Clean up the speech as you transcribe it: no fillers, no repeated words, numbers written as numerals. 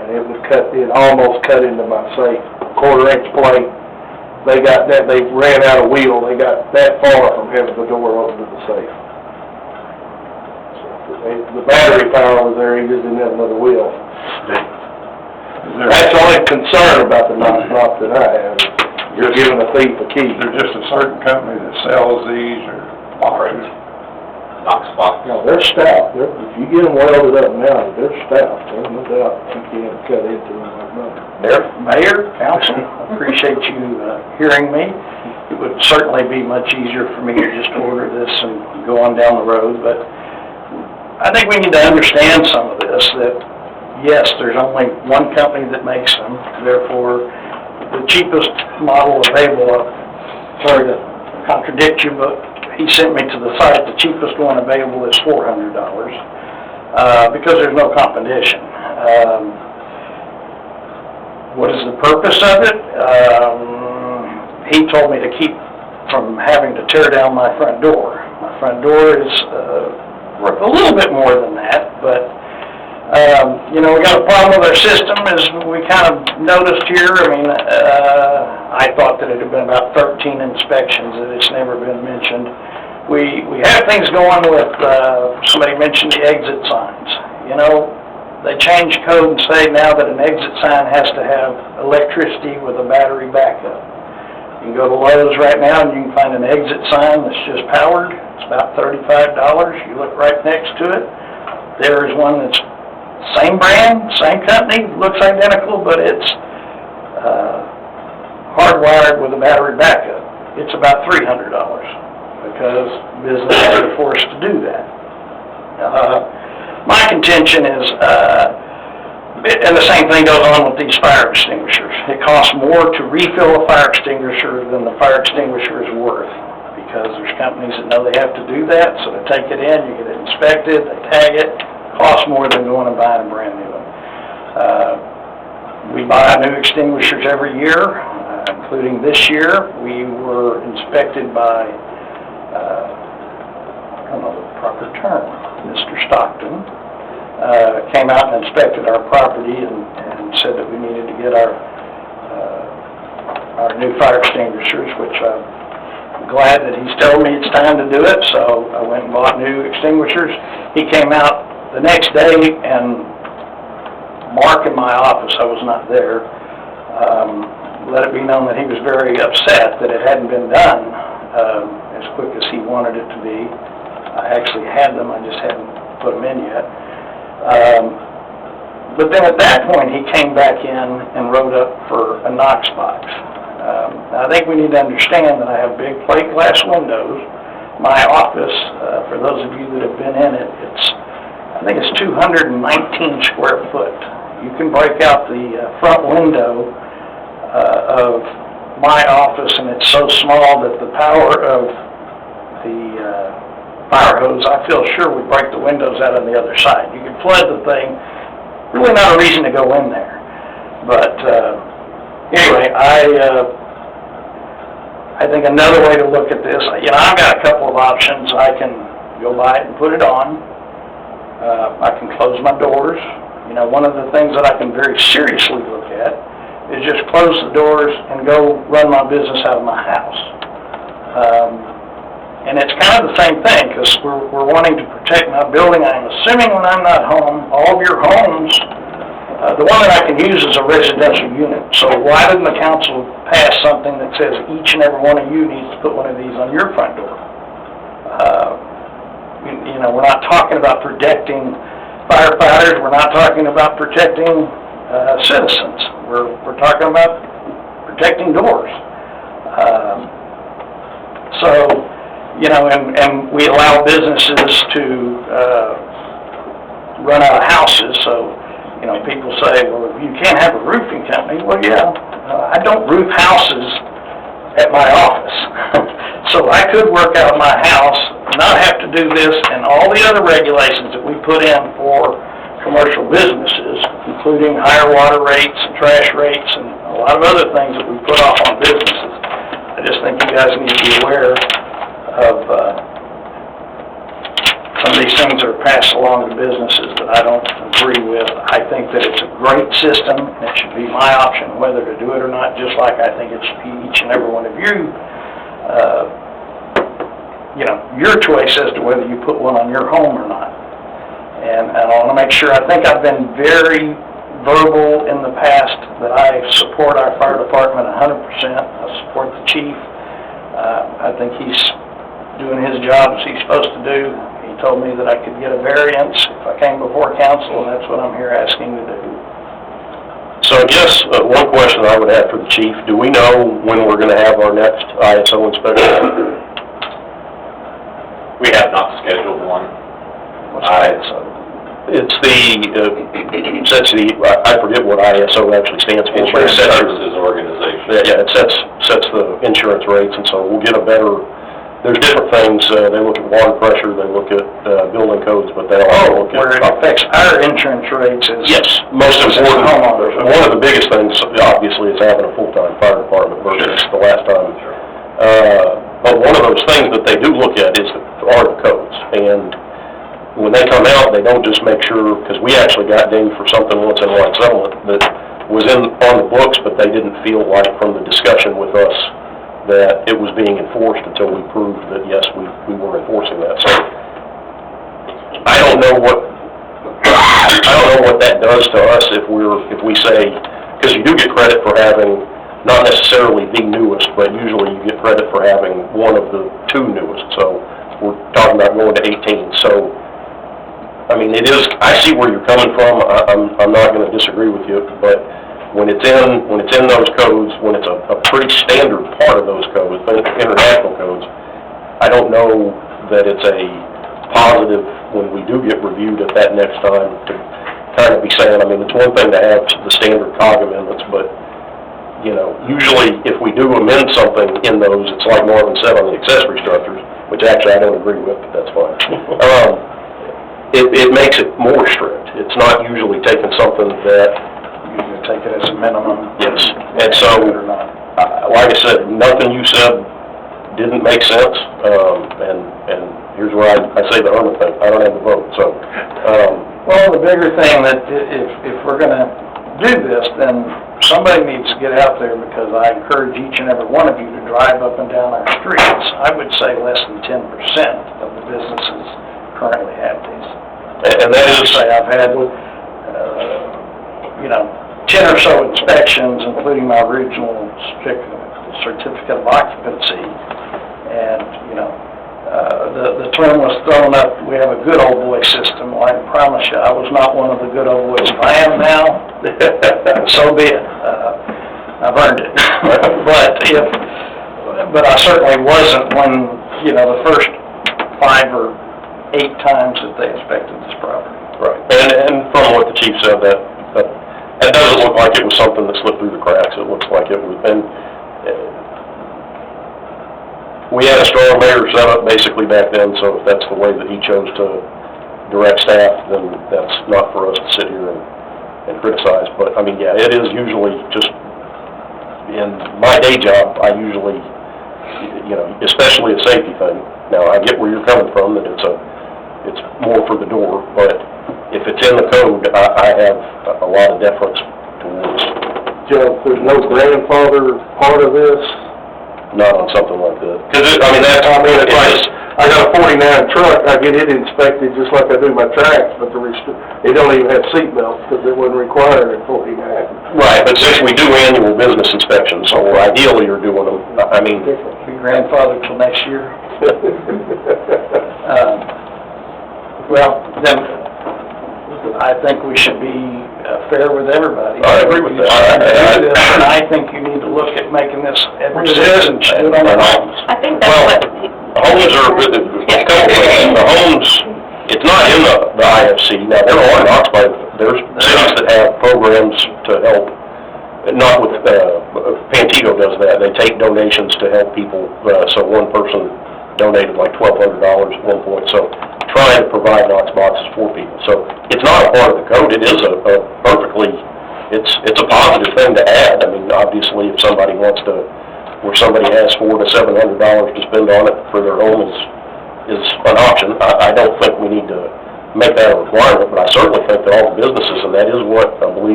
and it almost cut into my safe, quarter-inch plate. They got that, they ran out of wheel, they got that far from having the door open to the safe. So the battery power was there, he just didn't have another wheel. That's the only concern about the knock that I have, is you're giving a thief a key. Is there just a certain company that sells these, or operators? Knox box. No, they're stout. If you get them welded up now, they're stout. There's no doubt you can't cut into them like that. Mayor, council, I appreciate you hearing me. It would certainly be much easier for me to just order this and go on down the road, but I think we need to understand some of this, that yes, there's only one company that makes them, therefore the cheapest model available, sorry to contradict you, but he sent me to the site, the cheapest one available is $400, because there's no competition. What is the purpose of it? He told me to keep from having to tear down my front door. My front door is worth a little bit more than that, but you know, we got a problem with our system, as we kind of noticed here. I mean, I thought that it had been about 13 inspections, that it's never been mentioned. We have things going with, somebody mentioned the exit signs. You know, they change code and say now that an exit sign has to have electricity with a battery backup. You can go to Lowe's right now and you can find an exit sign that's just powered. It's about $35. You look right next to it. There is one that's same brand, same company, looks identical, but it's hardwired with a battery backup. It's about $300 because businesses are forced to do that. My contention is, and the same thing goes on with these fire extinguishers. It costs more to refill a fire extinguisher than the fire extinguisher is worth, because there's companies that know they have to do that, so they take it in, you get it inspected, they tag it. Costs more than going and buying a brand new one. We buy new extinguishers every year, including this year. We were inspected by, I don't know the proper term, Mr. Stockton. Came out and inspected our property and said that we needed to get our new fire extinguishers, which I'm glad that he's told me it's time to do it, so I went and bought new extinguishers. He came out the next day, and Mark in my office, I was not there, let it be known that he was very upset that it hadn't been done as quick as he wanted it to be. I actually had them, I just hadn't put them in yet. But then at that point, he came back in and wrote up for a Knox box. I think we need to understand that I have big plate glass windows. My office, for those of you that have been in it, I think it's 219 square foot. You can break out the front window of my office, and it's so small that the power of the fire hose, I feel sure, would break the windows out on the other side. You can flood the thing. Really not a reason to go in there. But anyway, I think another way to look at this, you know, I've got a couple of options. I can go buy it and put it on. I can close my doors. You know, one of the things that I can very seriously look at is just close the doors and go run my business out of my house. And it's kind of the same thing, because we're wanting to protect my building. I'm assuming when I'm not home, all of your homes, the one that I can use is a residential unit. So why didn't the council pass something that says each and every one of you needs to put one of these on your front door? You know, we're not talking about protecting firefighters. We're not talking about protecting citizens. We're talking about protecting doors. So, you know, and we allow businesses to run out of houses. So, you know, people say, well, you can't have a roofing company. Well, yeah, I don't roof houses at my office. So I could work out of my house, not have to do this and all the other regulations that we put in for commercial businesses, including higher water rates and trash rates and a lot of other things that we put off on businesses. I just think you guys need to be aware of some of these things that are passed along to businesses that I don't agree with. I think that it's a great system. It should be my option whether to do it or not, just like I think it should be each and every one of you, your choice as to whether you put one on your home or not. And I want to make sure, I think I've been very verbal in the past that I support our fire department 100%. I support the chief. I think he's doing his job as he's supposed to do. He told me that I could get a variance if I came before council, and that's what I'm here asking to do. So I guess one question I would have for the chief, do we know when we're going to have our next ISO inspection? We have not scheduled one. What's ISO? It's I forget what ISO actually stands for. Insurance Services Organization. Yeah, it sets the insurance rates, and so we'll get a better, there's different things, they look at water pressure, they look at building codes, but they also look at... Where it affects our insurance rates is... Yes, most important, homeowners. one of the biggest things, obviously, is having a full-time fire department versus the last time. But one of those things that they do look at are the codes, and when they come out, they don't just make sure, because we actually got dinged for something once in one settlement that was on the books, but they didn't feel like from the discussion with us that it was being enforced until we proved that, yes, we were enforcing that. So I don't know what that does to us if we say, because you do get credit for having not necessarily the newest, but usually you get credit for having one of the two newest. So we're talking about going to 18. So I mean, it is. I see where you're coming from. I'm not going to disagree with you, but when it's in those codes, when it's a pretty standard part of those codes, international codes, I don't know that it's a positive when we do get reviewed at that next time to kind of be saying. I mean, it's one thing to have the standard COG amendments, but usually if we do amend something in those, it's like Marvin said on the accessory structures, which actually I don't agree with, but that's fine. It makes it more strict. It's not usually taking something that... You take it as a minimum. Yes. And so, like I said, nothing you said didn't make sense. And here's where I say the Irma thing. I don't have the vote, so... Well, the bigger thing that if we're going to do this, then somebody needs to get out there, because I encourage each and every one of you to drive up and down our streets. I would say less than 10% of the businesses currently have these. And that is... I've had, 10 or so inspections, including my original certificate of occupancy, and, the term was thrown up, we have a good old boy system. Well, I can promise you, I was not one of the good old boys. If I am now, so be it. I've earned it. But I certainly wasn't when, the first 5 or 8 times that they inspected this property. Right. And from what the chief said, that doesn't look like it was something that slipped through the cracks. It looks like it was, and we had a strong mayor set up basically back then, so if that's the way that he chose to direct staff, then that's not for us to sit here and criticize. But, I mean, yeah, it is usually just, in my day job, I usually, especially a safety thing. Now, I get where you're coming from, that it's more for the door, but if it's in the code, I have a lot of deference towards. Joe, there's no grandfather part of this? Not on something like that. Because, I got a 49 truck, I get it inspected just like I do my tracks, but it don't even have seat belts because it wasn't required in 49. Right, but since we do annual business inspections, so ideally you're doing them, I mean... Be grandfather till next year. Well, then, I think we should be fair with everybody. I agree with that. And I think you need to look at making this every citizen should on their homes. I think that's what... Homes are, a couple things, the homes, it's not in the IFC. Now, there are not, but there's cities that have programs to help, not with, Pantego does that. They take donations to help people, so one person donated like $1,200 at one point, so trying to provide Knox boxes for people. So it's not a part of the code. It is a perfectly, it's a positive thing to add. I mean, obviously, if somebody wants to, where somebody has $400 to $700 to spend on it for their home is is an option. I don't think we need to make that a requirement, but I certainly think that all the businesses, and that is what I believe